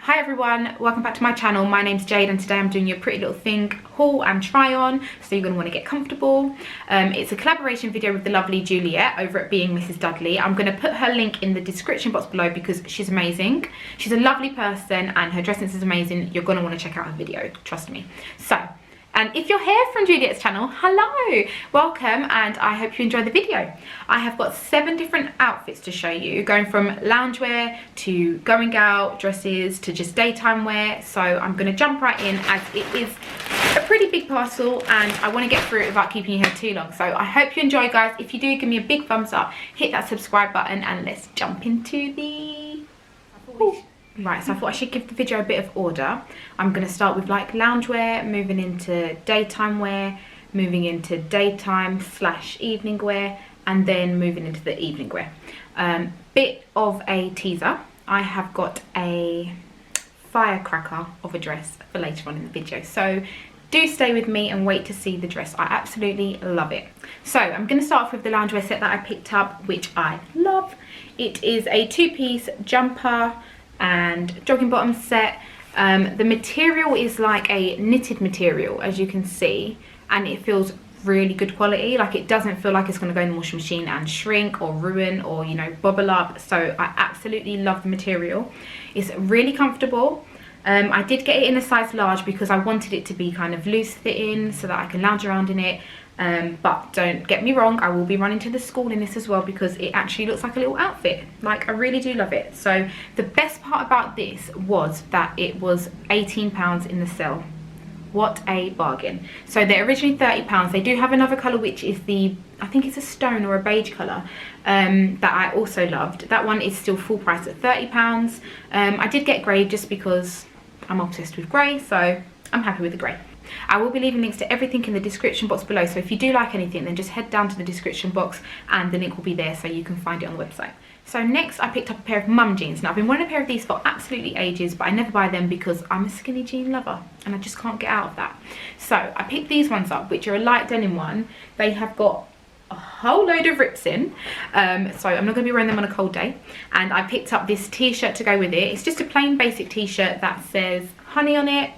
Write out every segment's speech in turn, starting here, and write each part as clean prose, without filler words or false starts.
Hi everyone, welcome back to my channel. My name's Jade and today I'm doing your Pretty Little Thing haul and try on, so you're going to want to get comfortable. It's a collaboration video with the lovely Juliette over at Being Mrs Dudley. I'm going to put her link in the description box below because she's amazing. She's a lovely person and her dressing is amazing. You're going to want to check out her video, trust me. And if you're here from Juliette's channel, hello, welcome, and I hope you enjoy the video. I have got 7 different outfits to show you, going from loungewear to going out dresses to just daytime wear. So I'm going to jump right in as it is a pretty big parcel and I want to get through it without keeping you here too long. So I hope you enjoy, guys. If you do, give me a big thumbs up, hit that subscribe button, and let's jump into the... Ooh. Right, so I thought I should give the video a bit of order. I'm going to start with like loungewear, moving into daytime wear, moving into daytime / evening wear, and then moving into the evening wear. Bit of a teaser. I have got a firecracker of a dress for later on in the video. So do stay with me and wait to see the dress. I absolutely love it. So I'm going to start off with the loungewear set that I picked up, which I love. It is a 2-piece jumper and jogging bottom set. The material is like a knitted material, as you can see, and it feels really good quality. Like, it doesn't feel like it's going to go in the washing machine and shrink or ruin or, you know, bubble up. So I absolutely love the material. It's really comfortable. I did get it in a size large because I wanted it to be kind of loose fitting so that I can lounge around in it. But don't get me wrong, I will be running to the school in this as well because it actually looks like a little outfit. Like, I really do love it. So the best part about this was that it was £18 in the sale. What a bargain. So they're originally £30. They do have another colour, which is the, I think it's a stone or a beige colour, that I also loved. That one is still full price at £30. I did get grey just because I'm obsessed with grey, so I'm happy with the grey. I will be leaving links to everything in the description box below, so if you do like anything, then just head down to the description box and the link will be there so you can find it on the website. So next I picked up a pair of mum jeans. Now, I've been wanting a pair of these for absolutely ages, but I never buy them because I'm a skinny jean lover and I just can't get out of that. So I picked these ones up, which are a light denim one. They have got a whole load of rips in, so I'm not going to be wearing them on a cold day. And I picked up this t-shirt to go with it. It's just a plain basic t-shirt that says honey on it.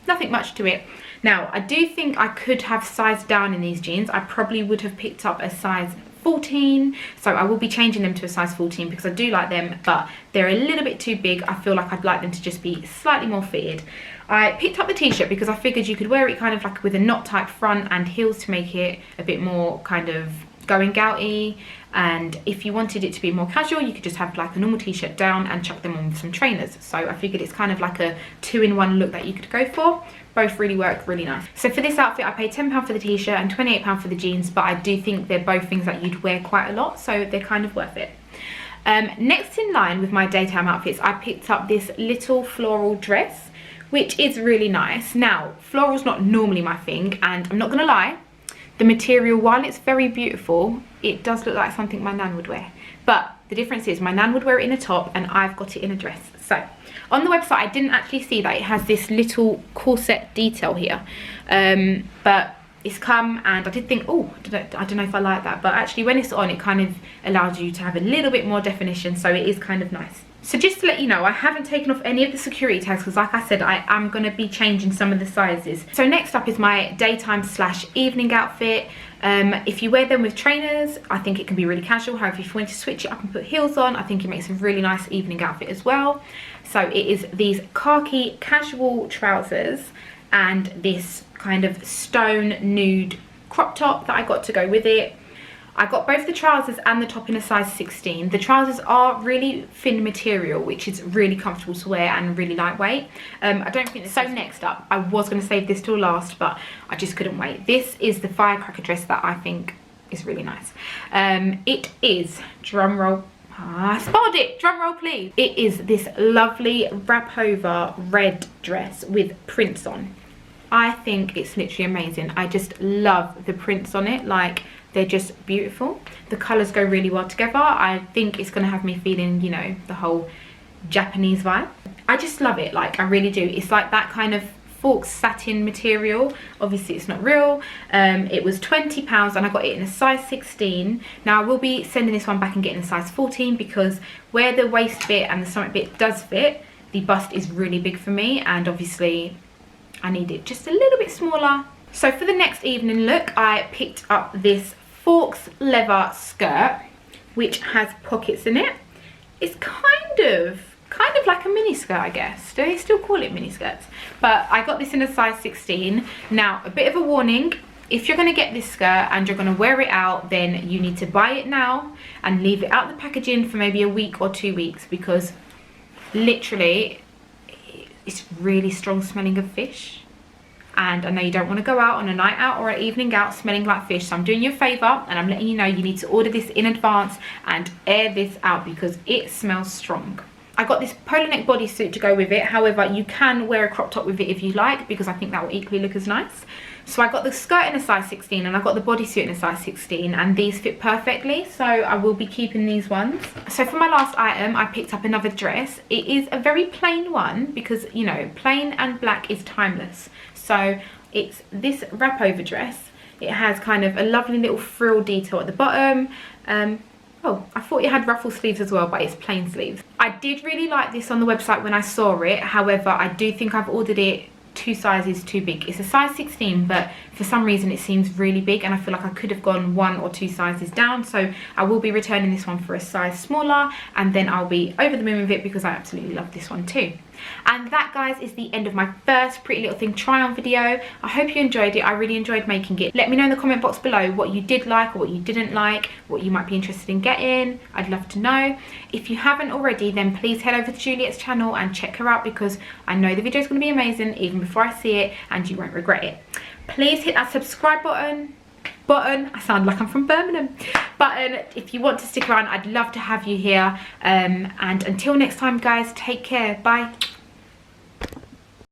Nothing much to it. Now, I do think I could have sized down in these jeans. I probably would have picked up a size 14, so I will be changing them to a size 14 because I do like them, but they're a little bit too big. I feel like I'd like them to just be slightly more fitted. I picked up the t-shirt because I figured you could wear it kind of like with a knot type front and heels to make it a bit more kind of going outy, and if you wanted it to be more casual, you could just have like a normal t-shirt down and chuck them on with some trainers. So I figured it's kind of like a 2-in-1 look that you could go for. Both really work really nice. So for this outfit I paid £10 for the t-shirt and £28 for the jeans, but I do think they're both things that you'd wear quite a lot, so they're kind of worth it. Next in line with my daytime outfits, I picked up this little floral dress, which is really nice. Now, floral's not normally my thing, and I'm not gonna lie, the material, while it's very beautiful, it does look like something my nan would wear. But the difference is my nan would wear it in a top and I've got it in a dress. So on the website I didn't actually see that it has this little corset detail here, but it's come and I did think, oh, I don't know if I like that, but actually when it's on, it kind of allows you to have a little bit more definition, so it is kind of nice. So just to let you know, I haven't taken off any of the security tags because, like I said, I am going to be changing some of the sizes. So next up is my daytime / evening outfit. If you wear them with trainers, I think it can be really casual. However, if you want to switch it up and put heels on, I think it makes a really nice evening outfit as well. So it is these khaki casual trousers and this kind of stone nude crop top that I got to go with it. I got both the trousers and the top in a size 16. The trousers are really thin material, which is really comfortable to wear and really lightweight. I don't think so. Next up, I was going to save this till last, but I just couldn't wait. This is the firecracker dress that I think is really nice. It is, drum roll, I spotted it, drum roll please. It is this lovely wrap over red dress with prints on. I think it's literally amazing. I just love the prints on it. Like, they're just beautiful. The colours go really well together. I think it's going to have me feeling, you know, the whole Japanese vibe. I just love it. Like, I really do. It's like that kind of fork satin material. Obviously it's not real. It was £20 and I got it in a size 16. Now I will be sending this one back and getting a size 14 because where the waist bit and the stomach bit does fit, the bust is really big for me, and obviously I need it just a little bit smaller. So for the next evening look, I picked up this Forks leather skirt, which has pockets in it. It's kind of like a mini skirt, I guess. Do they still call it mini skirts? But I got this in a size 16. Now, a bit of a warning, if you're going to get this skirt and you're going to wear it out, then you need to buy it now and leave it out the packaging for maybe a week or 2 weeks, because literally it's really strong smelling of fish. And I know you don't want to go out on a night out or an evening out smelling like fish, so I'm doing you a favour and I'm letting you know you need to order this in advance and air this out because it smells strong. I got this polo neck bodysuit to go with it. However, you can wear a crop top with it if you like, because I think that will equally look as nice. So I got the skirt in a size 16 and I got the bodysuit in a size 16, and these fit perfectly, so I will be keeping these ones. So for my last item, I picked up another dress. It is a very plain one because, you know, plain and black is timeless. So it's this wrap over dress. It has kind of a lovely little frill detail at the bottom. Oh, I thought it had ruffle sleeves as well, but it's plain sleeves. I did really like this on the website when I saw it. However, I do think I've ordered it 2 sizes too big. It's a size 16, but for some reason it seems really big, and I feel like I could have gone 1 or 2 sizes down. So I will be returning this one for a size smaller, and then I'll be over the moon with it because I absolutely love this one too. And that, guys, is the end of my first Pretty Little Thing try on video. I hope you enjoyed it. I really enjoyed making it. Let me know in the comment box below what you did like or what you didn't like, what you might be interested in getting. I'd love to know. If you haven't already, then please head over to Juliette's channel and check her out, because I know the video is going to be amazing even before I see it, and you won't regret it. Please hit that subscribe button, I sound like I'm from Birmingham, button if you want to stick around. I'd love to have you here, and until next time, guys, take care. Bye.